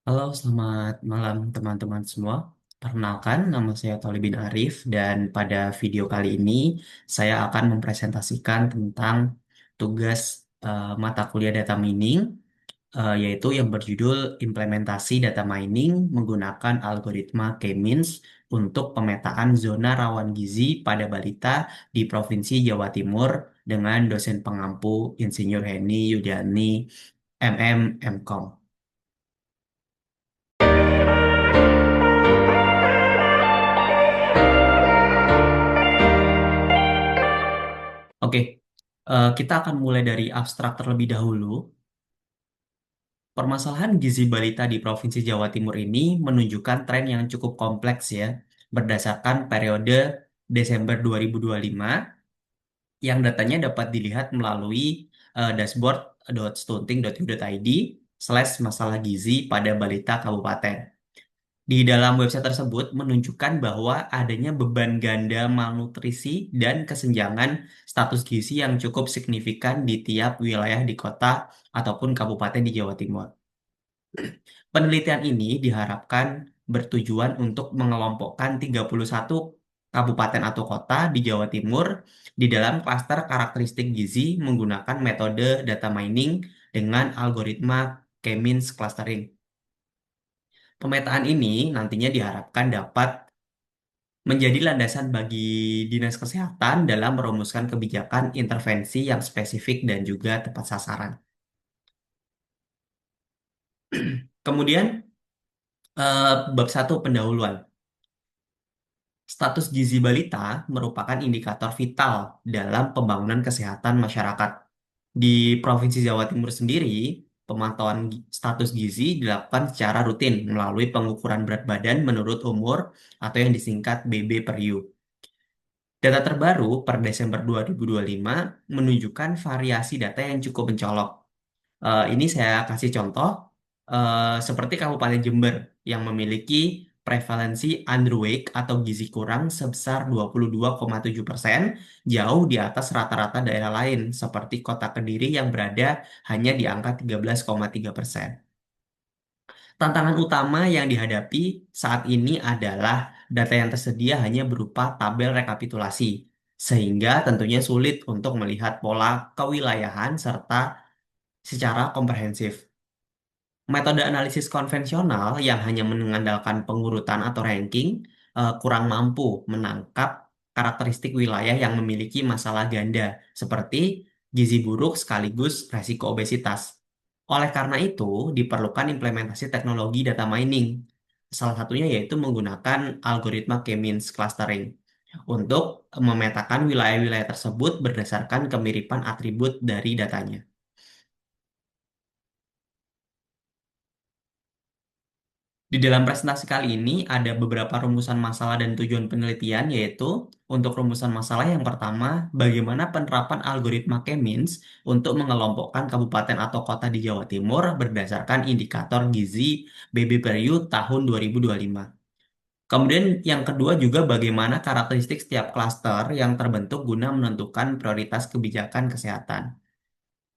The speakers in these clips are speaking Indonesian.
Halo, selamat malam teman-teman semua. Perkenalkan, nama saya Toli bin Arif dan pada video kali ini saya akan mempresentasikan tentang tugas mata kuliah data mining, yaitu yang berjudul Implementasi Data Mining Menggunakan Algoritma K-means untuk Pemetaan Zona Rawan Gizi pada Balita di Provinsi Jawa Timur dengan dosen pengampu Insinyur Heni Yudiani MM MKom. Oke, kita akan mulai dari abstrak terlebih dahulu. Permasalahan gizi balita di Provinsi Jawa Timur ini menunjukkan tren yang cukup kompleks ya, berdasarkan periode Desember 2025 yang datanya dapat dilihat melalui dashboard.stunting.go.id/masalah gizi pada balita kabupaten. Di dalam website tersebut menunjukkan bahwa adanya beban ganda malnutrisi dan kesenjangan status gizi yang cukup signifikan di tiap wilayah di kota ataupun kabupaten di Jawa Timur. Penelitian ini diharapkan bertujuan untuk mengelompokkan 31 kabupaten atau kota di Jawa Timur di dalam klaster karakteristik gizi menggunakan metode data mining dengan algoritma K-means clustering. Pemetaan ini nantinya diharapkan dapat menjadi landasan bagi dinas kesehatan dalam merumuskan kebijakan intervensi yang spesifik dan juga tepat sasaran. Kemudian, bab satu pendahuluan. Status gizi balita merupakan indikator vital dalam pembangunan kesehatan masyarakat. Di Provinsi Jawa Timur sendiri, pemantauan status gizi dilakukan secara rutin melalui pengukuran berat badan menurut umur atau yang disingkat BB per U. Data terbaru per Desember 2025 menunjukkan variasi data yang cukup mencolok. Ini saya kasih contoh, seperti Kabupaten Jember yang memiliki prevalensi underweight atau gizi kurang sebesar 22,7%, jauh di atas rata-rata daerah lain, seperti Kota Kediri yang berada hanya di angka 13,3%. Tantangan utama yang dihadapi saat ini adalah data yang tersedia hanya berupa tabel rekapitulasi, sehingga tentunya sulit untuk melihat pola kewilayahan serta secara komprehensif. Metode analisis konvensional yang hanya mengandalkan pengurutan atau ranking kurang mampu menangkap karakteristik wilayah yang memiliki masalah ganda, seperti gizi buruk sekaligus resiko obesitas. Oleh karena itu, diperlukan implementasi teknologi data mining. Salah satunya yaitu menggunakan algoritma K-means clustering untuk memetakan wilayah-wilayah tersebut berdasarkan kemiripan atribut dari datanya. Di dalam presentasi kali ini ada beberapa rumusan masalah dan tujuan penelitian, yaitu untuk rumusan masalah yang pertama, bagaimana penerapan algoritma K-means untuk mengelompokkan kabupaten atau kota di Jawa Timur berdasarkan indikator gizi BB Period tahun 2025. Kemudian yang kedua juga bagaimana karakteristik setiap klaster yang terbentuk guna menentukan prioritas kebijakan kesehatan.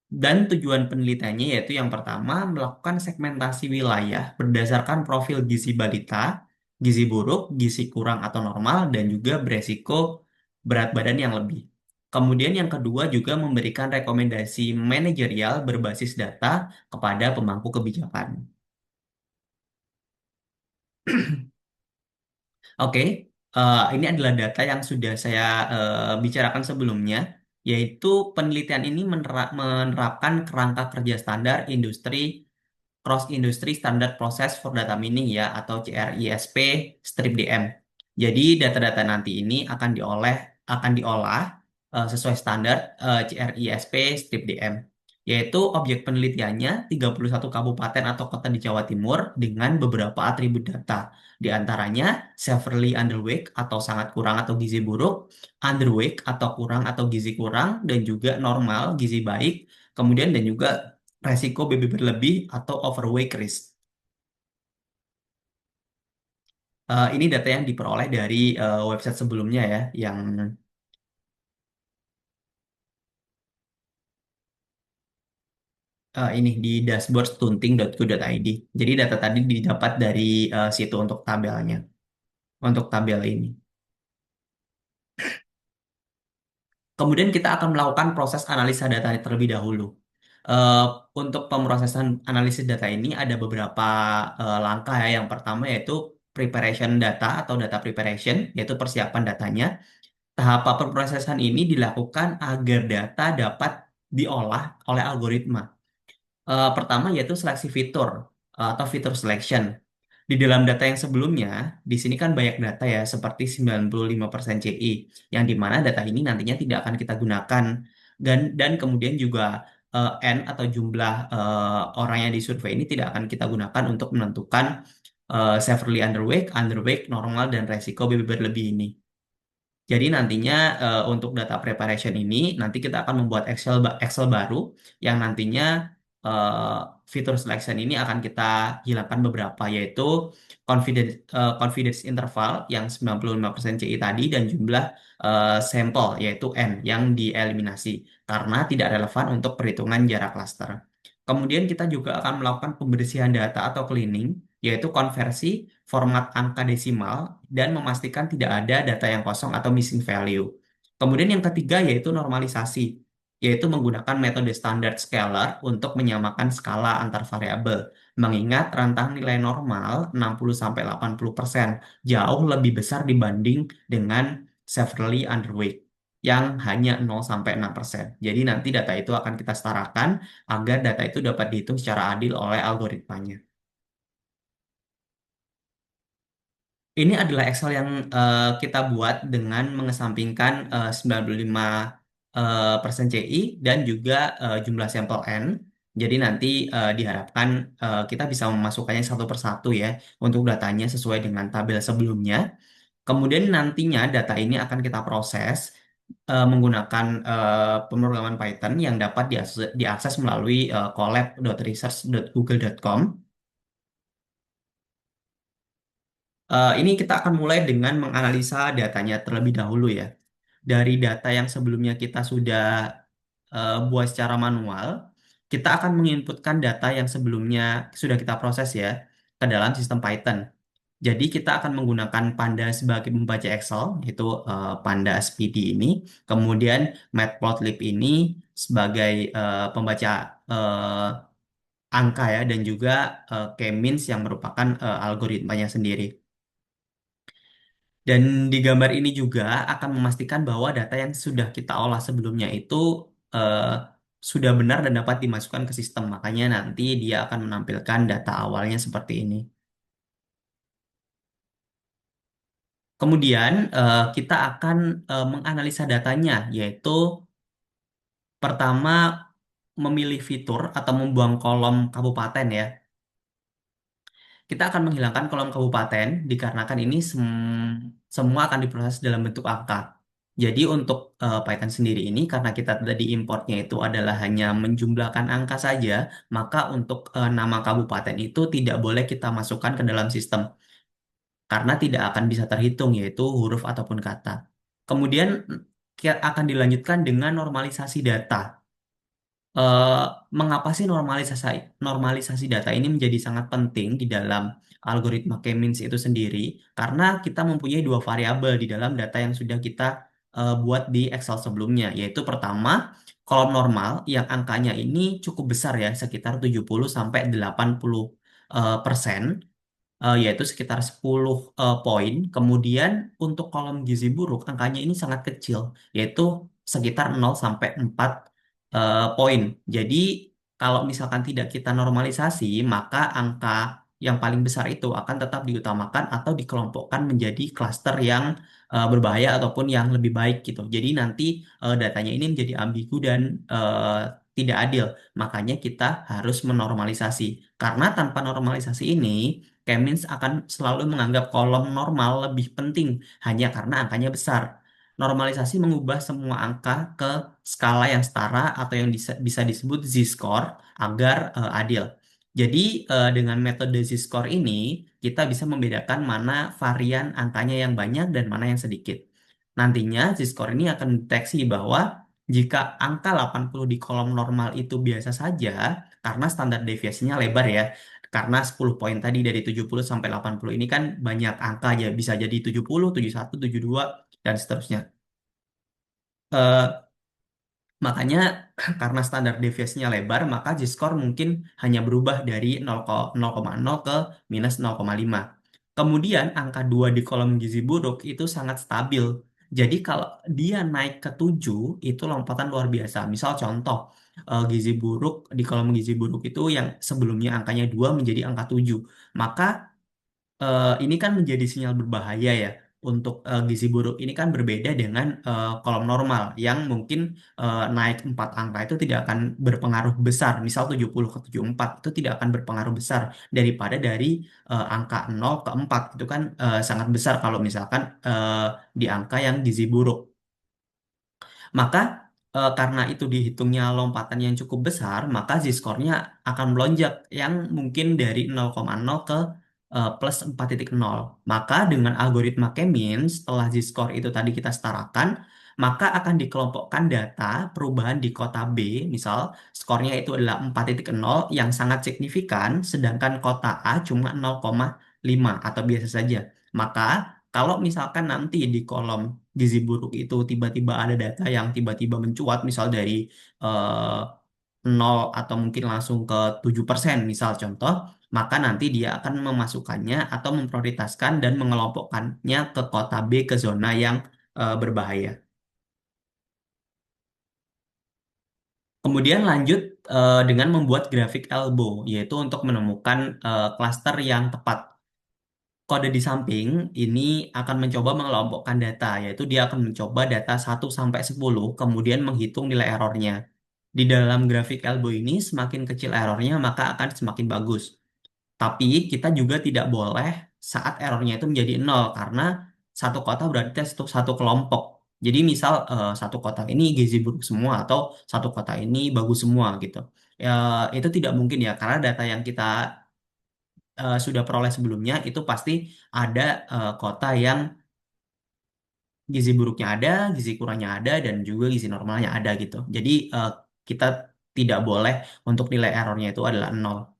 Dan tujuan penelitiannya yaitu yang pertama melakukan segmentasi wilayah berdasarkan profil gizi balita, gizi buruk, gizi kurang atau normal, dan juga beresiko berat badan yang lebih. Kemudian yang kedua juga memberikan rekomendasi manajerial berbasis data kepada pemangku kebijakan. Oke, ini adalah data yang sudah saya bicarakan sebelumnya, yaitu penelitian ini menerapkan kerangka kerja standar industri Cross Industry Standard Process for Data Mining ya atau CRISP strip DM. Jadi data-data nanti ini akan diolah sesuai standar CRISP strip DM, yaitu objek penelitiannya 31 kabupaten atau kota di Jawa Timur dengan beberapa atribut data. Di antaranya severely underweight atau sangat kurang atau gizi buruk, underweight atau kurang atau gizi kurang, dan juga normal gizi baik, kemudian dan juga resiko BB berlebih atau overweight risk. Ini data yang diperoleh dari website sebelumnya ya, yang ini di dashboard stunting.go.id. Jadi data tadi didapat dari situ untuk tabelnya, untuk tabel ini. Kemudian kita akan melakukan proses analisa data terlebih dahulu. Eh, untuk pemrosesan analisis data ini ada beberapa langkah ya. Yang pertama yaitu preparation data atau data preparation, yaitu persiapan datanya. Tahap pemrosesan ini dilakukan agar data dapat diolah oleh algoritma. Pertama yaitu seleksi fitur atau fitur selection. Di dalam data yang sebelumnya, di sini kan banyak data ya, seperti 95% CI, yang dimana data ini nantinya tidak akan kita gunakan. Dan kemudian juga N atau jumlah orang yang disurvei ini tidak akan kita gunakan untuk menentukan severely underweight, underweight, normal, dan resiko berlebih ini. Jadi nantinya untuk data preparation ini nanti kita akan membuat Excel baru yang nantinya eh, fitur selection ini akan kita hilangkan beberapa, yaitu confidence interval yang 95% CI tadi dan jumlah sampel yaitu N yang dieliminasi karena tidak relevan untuk perhitungan jarak cluster. Kemudian kita juga akan melakukan pembersihan data atau cleaning, yaitu konversi format angka desimal dan memastikan tidak ada data yang kosong atau missing value. Kemudian yang ketiga yaitu normalisasi, yaitu menggunakan metode standard scalar untuk menyamakan skala antar variabel. Mengingat rentang nilai normal 60-80% jauh lebih besar dibanding dengan severely underweight yang hanya 0-6%. Jadi nanti data itu akan kita setarakan agar data itu dapat dihitung secara adil oleh algoritmanya. Ini adalah Excel yang kita buat dengan mengesampingkan 95 persen CI dan juga jumlah sampel N. Jadi nanti diharapkan kita bisa memasukkannya satu persatu ya untuk datanya sesuai dengan tabel sebelumnya. Kemudian nantinya data ini akan kita proses menggunakan pemrograman Python yang dapat diakses melalui collab.research.google.com. Ini kita akan mulai dengan menganalisa datanya terlebih dahulu ya. Dari data yang sebelumnya kita sudah buat secara manual, kita akan menginputkan data yang sebelumnya sudah kita proses ya ke dalam sistem Python. Jadi kita akan menggunakan Panda sebagai pembaca Excel, yaitu Panda SPD ini. Kemudian Matplotlib ini sebagai pembaca angka ya, dan juga K-means yang merupakan algoritmanya sendiri. Dan di gambar ini juga akan memastikan bahwa data yang sudah kita olah sebelumnya itu eh, sudah benar dan dapat dimasukkan ke sistem. Makanya nanti dia akan menampilkan data awalnya seperti ini. Kemudian kita akan menganalisa datanya, yaitu pertama memilih fitur atau membuang kolom kabupaten ya. Kita akan menghilangkan kolom kabupaten dikarenakan ini semua akan diproses dalam bentuk angka. Jadi untuk Python sendiri ini karena kita tadi importnya itu adalah hanya menjumlahkan angka saja, maka untuk nama kabupaten itu tidak boleh kita masukkan ke dalam sistem karena tidak akan bisa terhitung yaitu huruf ataupun kata. Kemudian akan dilanjutkan dengan normalisasi data. eh, Mengapa sih normalisasi data ini menjadi sangat penting di dalam algoritma K-means itu sendiri? Karena kita mempunyai dua variabel di dalam data yang sudah kita buat di Excel sebelumnya, yaitu pertama kolom normal yang angkanya ini cukup besar ya, sekitar 70 sampai 80 persen, yaitu sekitar 10 poin. Kemudian untuk kolom gizi buruk angkanya ini sangat kecil, yaitu sekitar 0 sampai 4 poin. Jadi kalau misalkan tidak kita normalisasi, maka angka yang paling besar itu akan tetap diutamakan atau dikelompokkan menjadi klaster yang berbahaya ataupun yang lebih baik gitu. Jadi nanti datanya ini menjadi ambigu dan tidak adil. Makanya kita harus menormalisasi. Karena tanpa normalisasi ini, Kemins akan selalu menganggap kolom normal lebih penting hanya karena angkanya besar. Normalisasi mengubah semua angka ke skala yang setara atau yang bisa disebut z-score agar adil. Jadi dengan metode z-score ini kita bisa membedakan mana varian angkanya yang banyak dan mana yang sedikit. Nantinya z-score ini akan deteksi bahwa jika angka 80 di kolom normal itu biasa saja, karena standar deviasinya lebar ya. Karena 10 poin tadi dari 70 sampai 80 ini kan banyak angka ya, bisa jadi 70, 71, 72 dan seterusnya. Eh, Makanya karena standar deviasinya lebar, maka Z-score mungkin hanya berubah dari 0,0 ke minus 0,5. Kemudian angka 2 di kolom gizi buruk itu sangat stabil. Jadi kalau dia naik ke 7 itu lompatan luar biasa. Misal contoh, gizi buruk di kolom gizi buruk itu yang sebelumnya angkanya 2 menjadi angka 7. Maka ini kan menjadi sinyal berbahaya ya untuk gizi buruk ini kan berbeda dengan kolom normal yang mungkin naik 4 angka itu tidak akan berpengaruh besar. Misal 70 ke 74 itu tidak akan berpengaruh besar daripada dari angka 0 ke 4 itu kan sangat besar kalau misalkan di angka yang gizi buruk. Maka karena itu dihitungnya lompatan yang cukup besar, maka z-score-nya akan melonjak yang mungkin dari 0,0 ke plus 4,0. Maka dengan algoritma K-means, setelah z-score itu tadi kita setarakan, maka akan dikelompokkan data perubahan di kota B, misal skornya itu adalah 4,0 yang sangat signifikan, sedangkan kota A cuma 0,5 atau biasa saja. Maka kalau misalkan nanti di kolom gizi buruk itu tiba-tiba ada data yang tiba-tiba mencuat, misal dari eh, 0 atau mungkin langsung ke 7%, misal contoh, maka nanti dia akan memasukkannya atau memprioritaskan dan mengelompokkannya ke kota B, ke zona yang berbahaya. Kemudian lanjut dengan membuat grafik elbow, yaitu untuk menemukan klaster yang tepat. Kode di samping ini akan mencoba mengelompokkan data, yaitu dia akan mencoba data 1 sampai 10, kemudian menghitung nilai errornya. Di dalam grafik elbow ini, semakin kecil errornya, maka akan semakin bagus. Tapi kita juga tidak boleh saat errornya itu menjadi nol, karena satu kota berarti satu kelompok. Jadi misal satu kota ini gizi buruk semua, atau satu kota ini bagus semua gitu. Ya, itu tidak mungkin ya, karena data yang kita sudah peroleh sebelumnya itu pasti ada kota yang gizi buruknya ada, gizi kurangnya ada, dan juga gizi normalnya ada gitu. Jadi kita tidak boleh untuk nilai errornya itu adalah nol.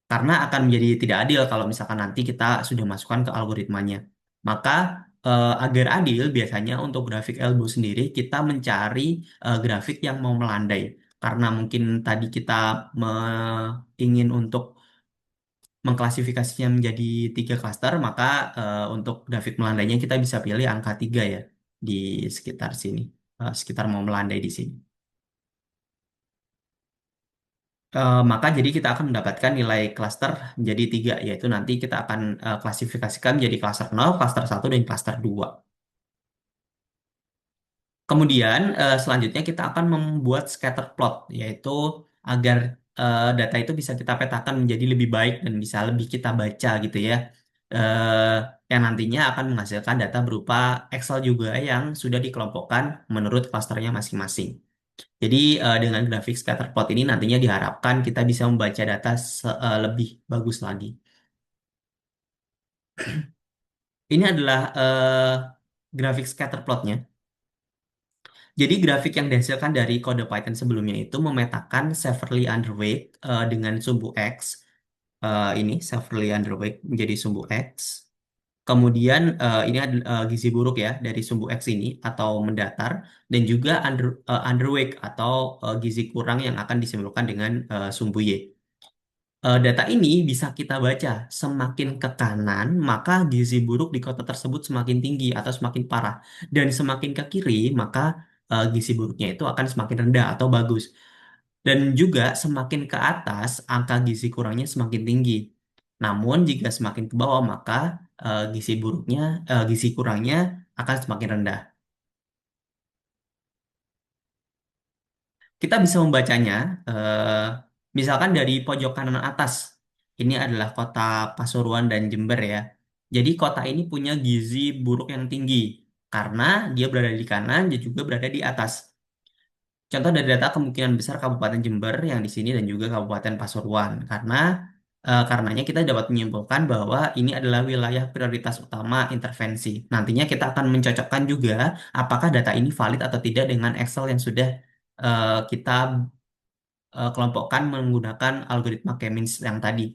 Karena akan menjadi tidak adil kalau misalkan nanti kita sudah masukkan ke algoritmanya. Maka agar adil biasanya untuk grafik elbow sendiri kita mencari grafik yang mau melandai. Karena mungkin tadi kita ingin untuk mengklasifikasinya menjadi 3 klaster, maka untuk grafik melandainya kita bisa pilih angka 3 ya di sekitar sini, sekitar mau melandai di sini. Maka jadi kita akan mendapatkan nilai klaster menjadi 3, yaitu nanti kita akan klasifikasikan menjadi klaster 0, klaster 1, dan klaster 2. Kemudian selanjutnya kita akan membuat scatter plot, yaitu agar data itu bisa kita petakan menjadi lebih baik dan bisa lebih kita baca gitu ya. Eh, yang nantinya akan menghasilkan data berupa Excel juga yang sudah dikelompokkan menurut klasternya masing-masing. Jadi dengan grafik scatter plot ini nantinya diharapkan kita bisa membaca data lebih bagus lagi. Ini adalah grafik scatter plotnya. Jadi grafik yang dihasilkan dari kode Python sebelumnya itu memetakan severely underweight dengan sumbu X. Ini severely underweight menjadi sumbu X. Kemudian ini adalah gizi buruk ya dari sumbu X ini atau mendatar, dan juga underweight atau gizi kurang yang akan disimpulkan dengan sumbu Y. Data ini bisa kita baca, semakin ke kanan maka gizi buruk di kota tersebut semakin tinggi atau semakin parah, dan semakin ke kiri maka gizi buruknya itu akan semakin rendah atau bagus, dan juga semakin ke atas angka gizi kurangnya semakin tinggi. Namun jika semakin ke bawah maka gizi kurangnya akan semakin rendah. Kita bisa membacanya, eh, misalkan dari pojok kanan atas. Ini adalah kota Pasuruan dan Jember ya. Jadi kota ini punya gizi buruk yang tinggi karena dia berada di kanan dan juga berada di atas. Contoh dari data kemungkinan besar Kabupaten Jember yang di sini dan juga Kabupaten Pasuruan, karena karenanya kita dapat menyimpulkan bahwa ini adalah wilayah prioritas utama intervensi. Nantinya kita akan mencocokkan juga apakah data ini valid atau tidak dengan Excel yang sudah kita kelompokkan menggunakan algoritma K-means yang tadi.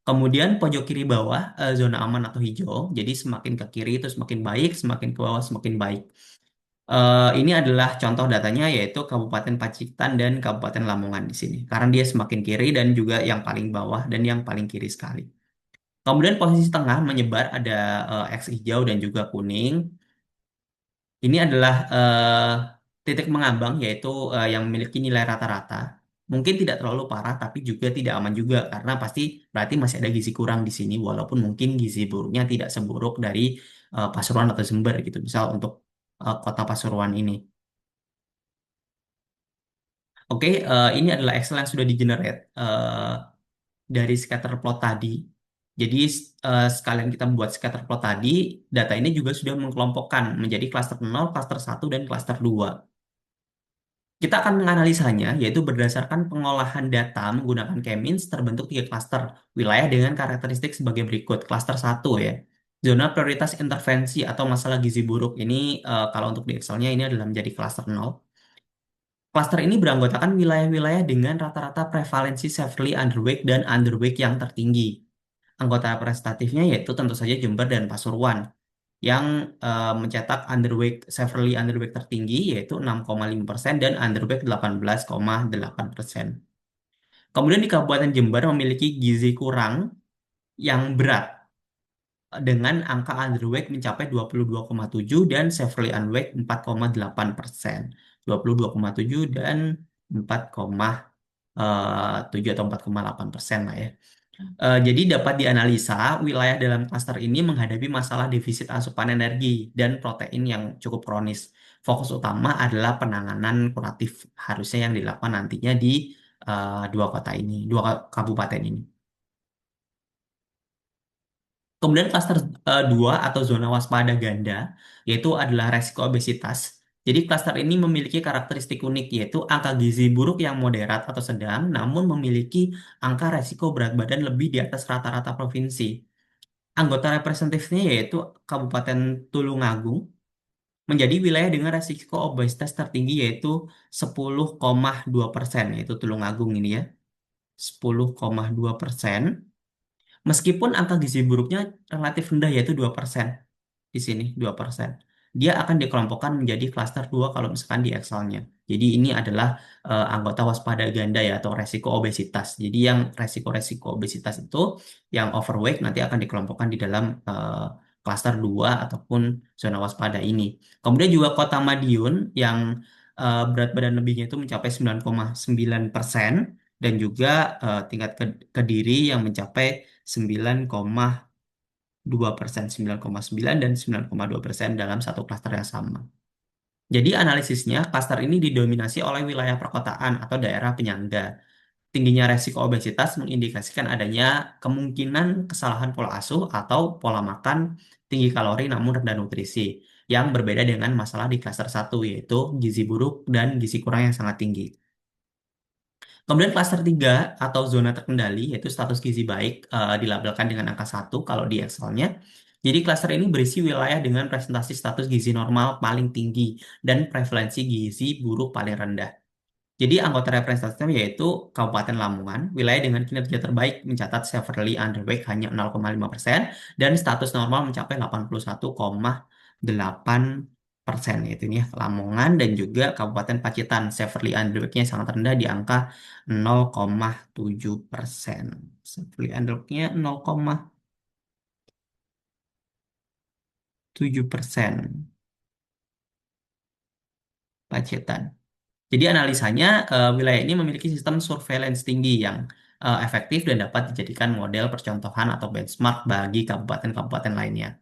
Kemudian pojok kiri bawah zona aman atau hijau. Jadi semakin ke kiri itu semakin baik, semakin ke bawah semakin baik. Ini adalah contoh datanya yaitu Kabupaten Pacitan dan Kabupaten Lamongan di sini. Karena dia semakin kiri dan juga yang paling bawah dan yang paling kiri sekali. Kemudian posisi tengah menyebar ada X hijau dan juga kuning. Ini adalah titik mengambang yaitu yang memiliki nilai rata-rata. Mungkin tidak terlalu parah tapi juga tidak aman juga karena pasti berarti masih ada gizi kurang di sini walaupun mungkin gizi buruknya tidak seburuk dari Pasuruan atau Jember gitu. Misal untuk kota Pasuruan ini. Oke, ini adalah Excel yang sudah di-generate dari scatter plot tadi. Jadi sekalian kita membuat scatter plot tadi, data ini juga sudah mengkelompokkan menjadi klaster 0, klaster 1, dan klaster 2. Kita akan menganalisanya, yaitu berdasarkan pengolahan data menggunakan K-means terbentuk tiga klaster wilayah dengan karakteristik sebagai berikut. Klaster 1 ya, zona prioritas intervensi atau masalah gizi buruk. Ini kalau untuk di Excel-nya ini adalah menjadi klaster 0. Klaster ini beranggotakan wilayah-wilayah dengan rata-rata prevalensi severely underweight dan underweight yang tertinggi. Anggota representatifnya yaitu tentu saja Jember dan Pasuruan yang mencetak underweight severely underweight tertinggi yaitu 6,5% dan underweight 18,8%. Kemudian di Kabupaten Jember memiliki gizi kurang yang berat dengan angka underweight mencapai 22,7 dan severely underweight 4,8%. 22,7 dan 4,7 atau 4,8% lah ya. Jadi dapat dianalisa wilayah dalam klaster ini menghadapi masalah defisit asupan energi dan protein yang cukup kronis. Fokus utama adalah penanganan kuratif harusnya yang dilakukan nantinya di dua kota ini, dua kabupaten ini. Kemudian klaster 2 atau zona waspada ganda yaitu adalah resiko obesitas. Jadi klaster ini memiliki karakteristik unik yaitu angka gizi buruk yang moderat atau sedang namun memiliki angka resiko berat badan lebih di atas rata-rata provinsi. Anggota representatifnya yaitu Kabupaten Tulungagung menjadi wilayah dengan resiko obesitas tertinggi yaitu 10,2%, yaitu Tulungagung ini ya, 10,2%. Meskipun angka gizi buruknya relatif rendah yaitu 2% di sini 2%. Dia akan dikelompokkan menjadi klaster 2 kalau misalkan di Excel-nya. Jadi ini adalah anggota waspada ganda ya atau resiko obesitas. Jadi yang resiko-resiko obesitas itu yang overweight nanti akan dikelompokkan di dalam klaster 2 ataupun zona waspada ini. Kemudian juga Kota Madiun yang berat badan lebihnya itu mencapai 9,9% dan juga tingkat Kediri yang mencapai 9,2%, 9,9 dan 9,2% dalam satu klaster yang sama. Jadi analisisnya, klaster ini didominasi oleh wilayah perkotaan atau daerah penyangga. Tingginya resiko obesitas mengindikasikan adanya kemungkinan kesalahan pola asuh atau pola makan tinggi kalori namun rendah nutrisi, yang berbeda dengan masalah di klaster 1 yaitu gizi buruk dan gizi kurang yang sangat tinggi. Kemudian klaster 3 atau zona terkendali yaitu status gizi baik dilabelkan dengan angka 1 kalau di Excel-nya. Jadi klaster ini berisi wilayah dengan presentasi status gizi normal paling tinggi dan prevalensi gizi buruk paling rendah. Jadi anggota representatifnya yaitu Kabupaten Lamongan, wilayah dengan kinerja terbaik mencatat severely underweight hanya 0,5% dan status normal mencapai 81,8%. Itu nih ya, Lamongan dan juga Kabupaten Pacitan severely underweight-nya sangat rendah di angka 0,7%. Severely underweight-nya 0,7% Pacitan. Jadi analisanya wilayah ini memiliki sistem surveillance tinggi yang efektif dan dapat dijadikan model percontohan atau benchmark bagi kabupaten-kabupaten lainnya.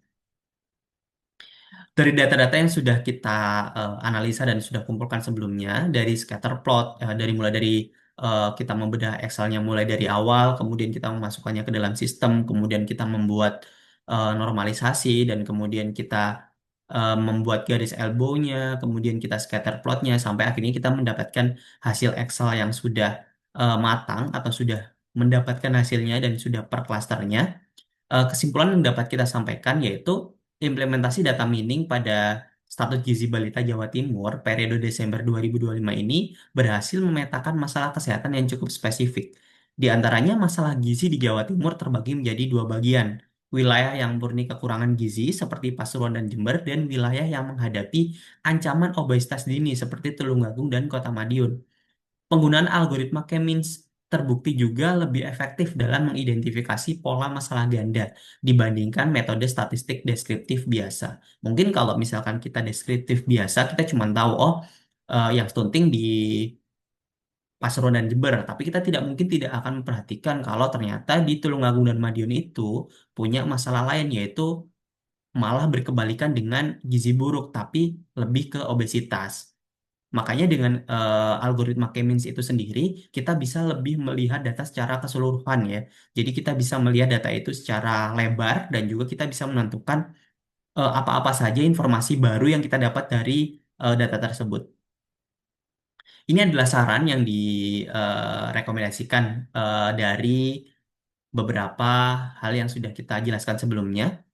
Dari data-data yang sudah kita analisa dan sudah kumpulkan sebelumnya, dari scatter plot, dari mulai dari kita membedah Excel-nya mulai dari awal, kemudian kita memasukkannya ke dalam sistem, kemudian kita membuat normalisasi, dan kemudian kita membuat garis elbow-nya, kemudian kita scatter plot-nya, sampai akhirnya kita mendapatkan hasil Excel yang sudah matang atau sudah mendapatkan hasilnya dan sudah per klasternya. Kesimpulan yang dapat kita sampaikan yaitu implementasi data mining pada Status Gizi Balita Jawa Timur periode Desember 2025 ini berhasil memetakan masalah kesehatan yang cukup spesifik. Di antaranya masalah gizi di Jawa Timur terbagi menjadi dua bagian. Wilayah yang murni kekurangan gizi seperti Pasuruan dan Jember dan wilayah yang menghadapi ancaman obesitas dini seperti Tulungagung dan Kota Madiun. Penggunaan algoritma K-means terbukti juga lebih efektif dalam mengidentifikasi pola masalah ganda dibandingkan metode statistik deskriptif biasa. Mungkin kalau misalkan kita deskriptif biasa, kita cuma tahu, oh, yang stunting di Pasuruan dan Jember, tapi kita tidak mungkin tidak akan memperhatikan kalau ternyata di Tulungagung dan Madiun itu punya masalah lain, yaitu malah berkebalikan dengan gizi buruk, tapi lebih ke obesitas. Makanya dengan algoritma K-means itu sendiri, kita bisa lebih melihat data secara keseluruhan ya. Jadi kita bisa melihat data itu secara lebar dan juga kita bisa menentukan apa-apa saja informasi baru yang kita dapat dari data tersebut. Ini adalah saran yang direkomendasikan dari beberapa hal yang sudah kita jelaskan sebelumnya.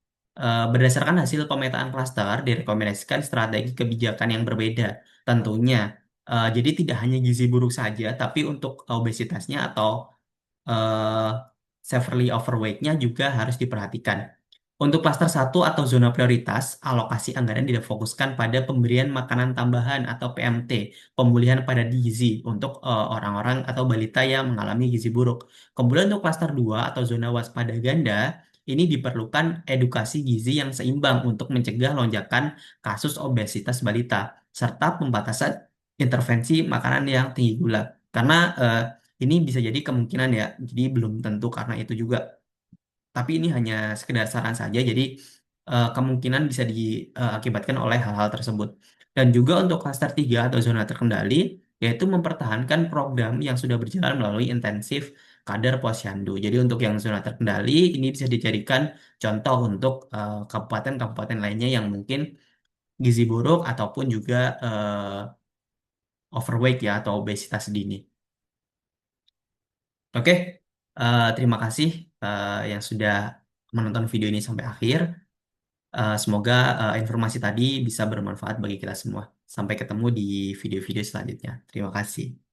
Berdasarkan hasil pemetaan klaster, direkomendasikan strategi kebijakan yang berbeda. Tentunya, jadi tidak hanya gizi buruk saja, tapi untuk obesitasnya atau eh, severely overweight-nya juga harus diperhatikan. Untuk klaster satu atau zona prioritas, alokasi anggaran difokuskan pada pemberian makanan tambahan atau PMT, pemulihan pada gizi untuk orang-orang atau balita yang mengalami gizi buruk. Kemudian untuk klaster 2 atau zona waspada ganda, ini diperlukan edukasi gizi yang seimbang untuk mencegah lonjakan kasus obesitas balita, serta pembatasan intervensi makanan yang tinggi gula. Karena ini bisa jadi kemungkinan ya, jadi belum tentu karena itu juga. Tapi ini hanya sekedar saran saja, jadi kemungkinan bisa diakibatkan oleh hal-hal tersebut. Dan juga untuk klaster 3 atau zona terkendali, yaitu mempertahankan program yang sudah berjalan melalui intensif kader posyandu. Jadi untuk yang zona terkendali, ini bisa dijadikan contoh untuk kabupaten-kabupaten lainnya yang mungkin gizi buruk ataupun juga overweight ya atau obesitas dini. Oke, terima kasih yang sudah menonton video ini sampai akhir. Semoga informasi tadi bisa bermanfaat bagi kita semua. Sampai ketemu di video-video selanjutnya. Terima kasih.